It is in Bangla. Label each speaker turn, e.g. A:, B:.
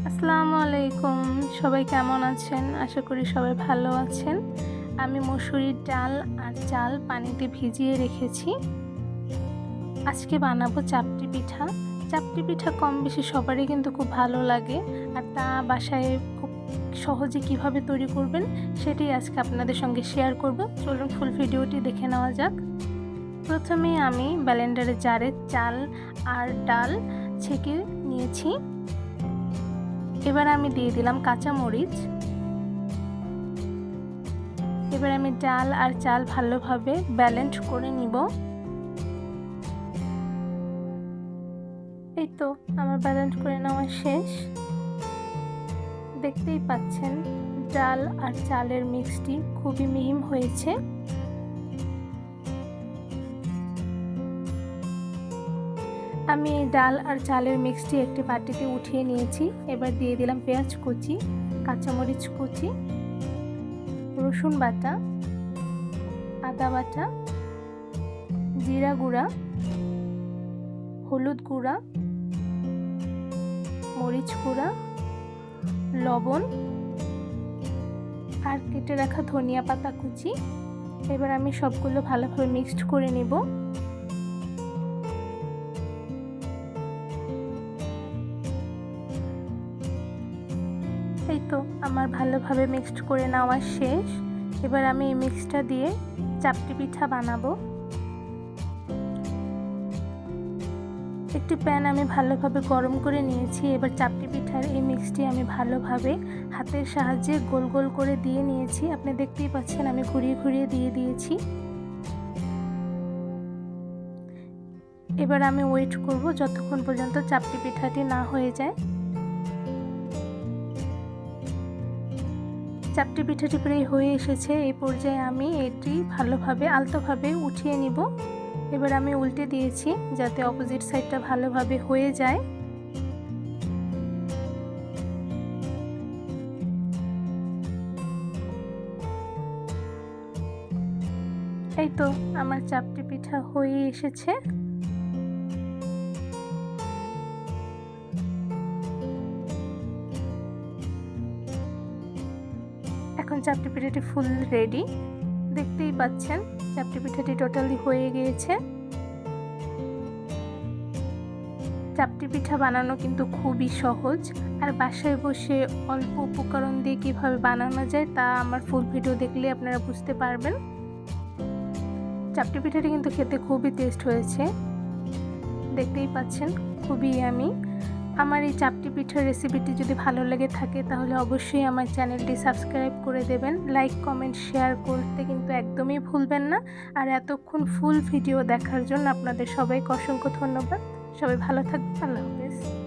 A: আসসালামু আলাইকুম। সবাই কেমন আছেন? আশা করি সবাই ভালো আছেন। আমি মসুরির ডাল আর চাল পানিতে ভিজিয়ে রেখেছি। আজকে বানাবো চাপটি পিঠা। চাপটি পিঠা কম বেশি সবারই কিন্তু খুব ভালো লাগে, আর তা বাসায় খুব সহজে কিভাবে তৈরি করবেন সেটাই আজকে আপনাদের সঙ্গে শেয়ার করব। চলুন ফুল ভিডিওটি দেখে নেওয়া যাক। প্রথমে আমি ব্লেন্ডারের জারে চাল আর ডাল ছেঁকে নিয়েছি। এবার আমি দিয়ে দিলাম কাঁচামরিচ। এবার আমি ডাল আর চাল ভালোভাবে ব্যালেন্স করে নিব। এই তো আমার ব্যালেন্স করে নেওয়া শেষ। দেখতেই পাচ্ছেন ডাল আর চালের মিক্সটি খুবই মিহিম হয়েছে। আমি এই ডাল আর চালের মিক্সটি একটি বাটিতে উঠিয়ে নিয়েছি। এবার দিয়ে দিলাম পেঁয়াজ কুচি, কাঁচামরিচ কুচি, রসুন বাটা, আদা বাটা, জিরা গুঁড়া, হলুদ গুঁড়া, মরিচ গুঁড়া, লবণ আর কেটে রাখা ধনিয়া পাতা কুচি। এবার আমি সবগুলো ভালোভাবে মিক্সড করে নিব। এই তো আমার ভালোভাবে মিক্সড করে নেওয়া শেষ। এবার আমি এই মিক্সটা দিয়ে চাপটি পিঠা বানাবো। একটি প্যান আমি ভালোভাবে গরম করে নিয়েছি। এবার চাপটি পিঠার এই মিক্সটি আমি ভালোভাবে হাতের সাহায্যে গোল গোল করে দিয়ে নিয়েছি। আপনি দেখতেই পাচ্ছেন আমি ঘুরিয়ে ঘুরিয়ে দিয়ে দিয়েছি। এবার আমি ওয়েট করব যতক্ষণ পর্যন্ত চাপটি পিঠাটি না হয়ে যায়। চাপটি পিঠাটি প্রায় হয়ে এসেছে। এই পর্যায়ে আমি এটি ভালোভাবে আলতোভাবে উঠিয়ে নিব। এবার আমি উল্টে দিয়েছি যাতে অপোজিট সাইডটা ভালোভাবে হয়ে যায়। এই তো আমার চাপটি পিঠা হয়ে এসেছে। এখন চাপটি পিঠাটি ফুল রেডি। দেখতেই পাচ্ছেন চাপটি পিঠাটি টোটালি হয়ে গিয়েছে। চাপটি পিঠা বানানো কিন্তু খুবই সহজ, আর বাসায় বসে অল্প উপকরণ দিয়ে কিভাবে বানানো যায় তা আমার ফুল ভিডিও দেখলে আপনারা বুঝতে পারবেন। চাপটি পিঠাটি কিন্তু খেতে খুবই টেস্ট হয়েছে। দেখতেই পাচ্ছেন খুবই ইয়ামি। আমার এই চাপটি পিঠার রেসিপিটি যদি ভালো লেগে থাকে তাহলে অবশ্যই আমার চ্যানেলটি সাবস্ক্রাইব করে দেবেন। লাইক কমেন্ট শেয়ার করতে কিন্তু একদমই ভুলবেন না। আর এতক্ষণ ফুল ভিডিও দেখার জন্য আপনাদের সবাইকে অসংখ্য ধন্যবাদ। সবাই ভালো থাকবেন। আল্লাহ হাফেজ।